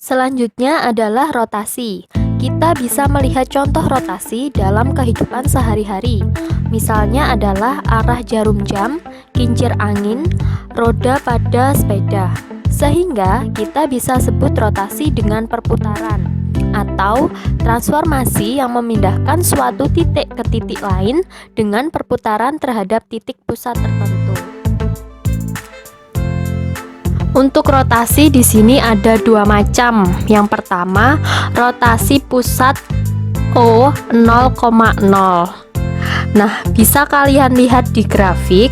Selanjutnya adalah rotasi. Kita bisa melihat contoh rotasi dalam kehidupan sehari-hari. Misalnya adalah arah jarum jam, kincir angin, roda pada sepeda. Sehingga kita bisa sebut rotasi dengan perputaran atau transformasi yang memindahkan suatu titik ke titik lain dengan perputaran terhadap titik pusat tertentu. Untuk rotasi di sini ada dua macam. Yang pertama, rotasi pusat O 0,0. Nah, bisa kalian lihat di grafik.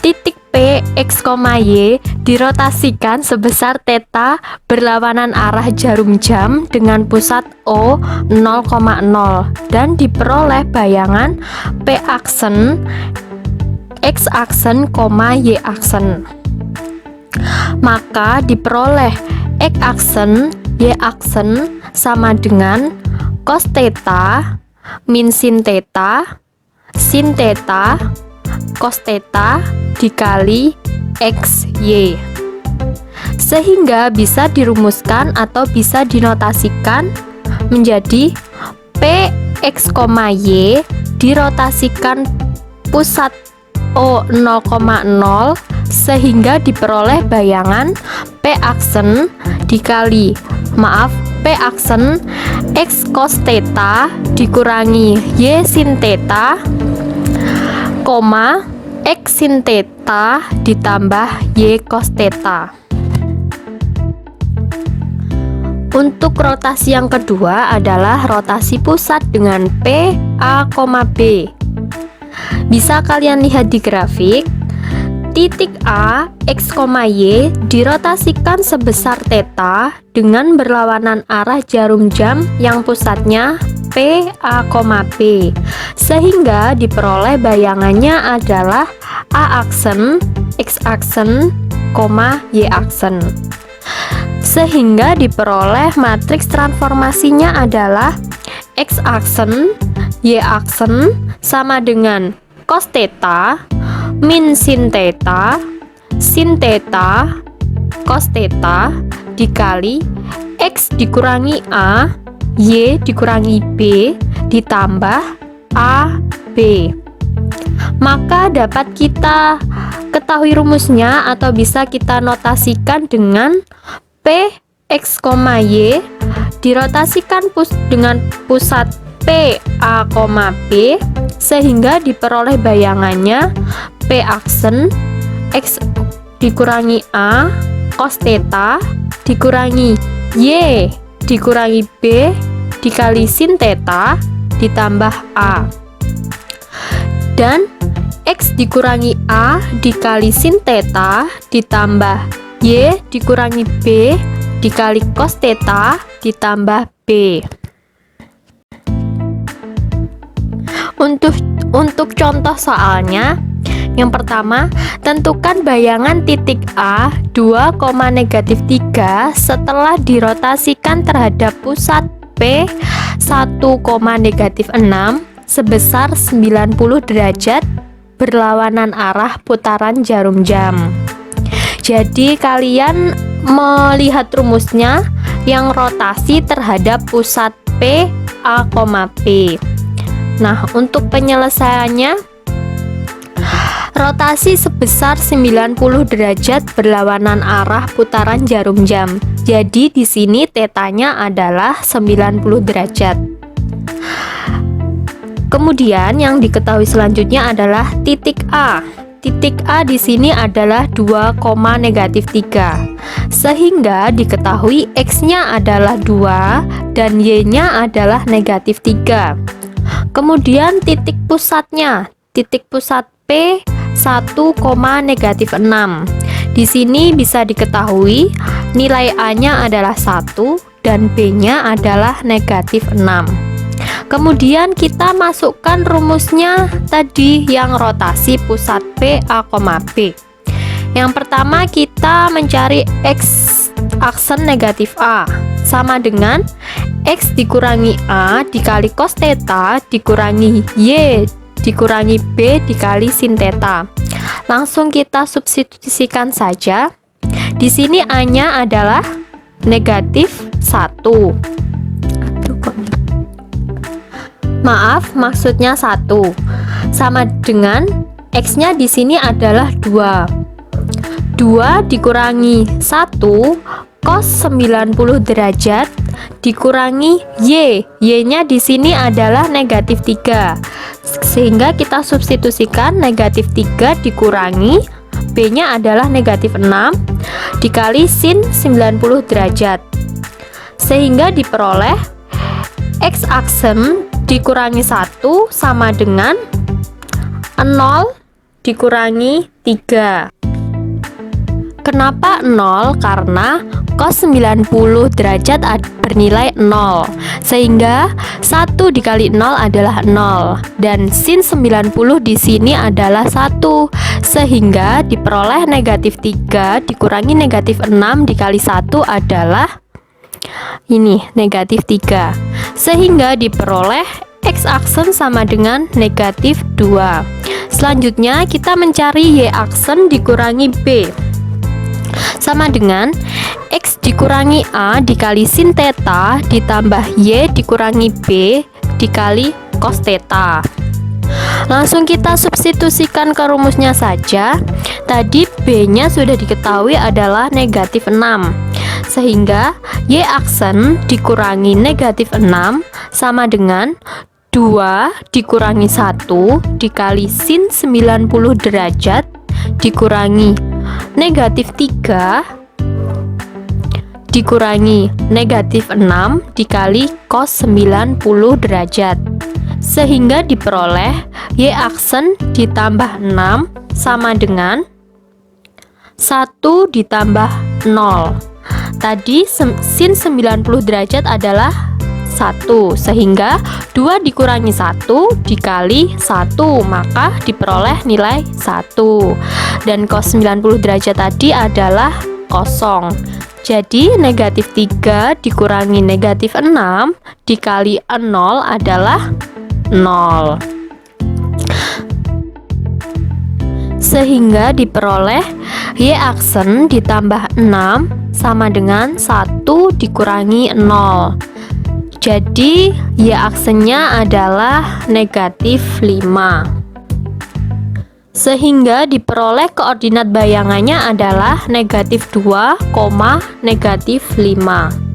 Titik P, X, Y dirotasikan sebesar theta berlawanan arah jarum jam dengan pusat O 0,0 dan diperoleh bayangan P aksen, X aksen, Y aksen. Maka diperoleh X aksen, Y aksen sama dengan cos theta min sin theta cos theta dikali X, Y. Sehingga bisa dirumuskan atau bisa dinotasikan menjadi P, X, Y dirotasikan pusat O 0,0 sehingga diperoleh bayangan P aksen dikali P aksen X cos theta dikurangi Y sin theta, X sin theta ditambah Y cos theta. Untuk rotasi yang kedua adalah rotasi pusat dengan P, A, B. Bisa kalian lihat di grafik. Titik A, X, Y dirotasikan sebesar theta dengan berlawanan arah jarum jam yang pusatnya P, A, B. Sehingga diperoleh bayangannya adalah A aksen, X aksen, Y aksen. Sehingga diperoleh matriks transformasinya adalah X aksen, Y aksen sama dengan cos theta min sin theta cos theta dikali X dikurangi A, Y dikurangi B ditambah A, B. Maka dapat kita ketahui rumusnya atau bisa kita notasikan dengan P, X, Y dirotasikan dengan pusat P, A, B sehingga diperoleh bayangannya P aksen, X dikurangi A, cos theta dikurangi Y dikurangi B dikali sin theta ditambah A. Dan X dikurangi A dikali sin theta ditambah Y dikurangi B dikali cos theta ditambah B. Untuk contoh soalnya, yang pertama, tentukan bayangan titik A 2,-3 setelah dirotasikan terhadap pusat P 1,-6 sebesar 90 derajat berlawanan arah putaran jarum jam. Jadi kalian melihat rumusnya yang rotasi terhadap pusat P, A, B. Nah, untuk penyelesaiannya, rotasi sebesar 90 derajat berlawanan arah putaran jarum jam. Jadi di sini tetanya adalah 90 derajat. Kemudian yang diketahui selanjutnya adalah titik A. Titik A di sini adalah 2,-3. Sehingga diketahui X-nya adalah 2 dan Y-nya adalah -3. Kemudian titik pusatnya, titik pusat P 1,-6. Di sini bisa diketahui nilai A-nya adalah 1 dan B-nya adalah -6. Kemudian kita masukkan rumusnya tadi yang rotasi pusat P, A, B. Yang pertama kita mencari X aksen negatif A sama dengan X dikurangi A dikali cos theta dikurangi Y dikurangi B dikali sin theta. Langsung kita substitusikan saja. Di sini A-nya adalah negatif 1. Maaf, maksudnya 1. Sama dengan X-nya di sini adalah 2. 2 dikurangi 1 cos 90 derajat dikurangi Y. Y-nya di sini adalah negatif 3. Sehingga kita substitusikan negatif 3 dikurangi B-nya adalah negatif 6 dikali sin 90 derajat. Sehingga diperoleh X aksen dikurangi 1 sama dengan 0 dikurangi 3. Kenapa 0? Karena cos 90 derajat bernilai 0, sehingga 1 dikali 0 adalah 0, dan sin 90 di sini adalah 1, sehingga diperoleh negatif 3 dikurangi negatif 6 dikali 1 adalah ini, negatif 3, sehingga diperoleh X aksen sama dengan negatif 2. Selanjutnya kita mencari Y aksen dikurangi B, sama dengan X dikurangi A dikali sin theta ditambah Y dikurangi B dikali cos theta. Langsung kita substitusikan ke rumusnya saja. Tadi B nya sudah diketahui adalah negatif 6, sehingga Y aksen dikurangi negatif 6 sama dengan 2 dikurangi 1 dikali sin 90 derajat dikurangi negatif 3 dikurangi negatif 6 dikali cos 90 derajat, sehingga diperoleh Y aksen ditambah 6 sama dengan 1 ditambah 0. Tadi sin 90 derajat adalah 1, sehingga 2 dikurangi 1 dikali 1, maka diperoleh nilai 1. Dan cos 90 derajat tadi adalah kosong. Jadi negatif 3 dikurangi negatif 6 dikali 0 adalah 0. Sehingga diperoleh Y aksen ditambah 6 sama dengan 1 dikurangi 0. Jadi Y aksennya adalah negatif 5. Sehingga diperoleh koordinat bayangannya adalah negatif 2, negatif 5.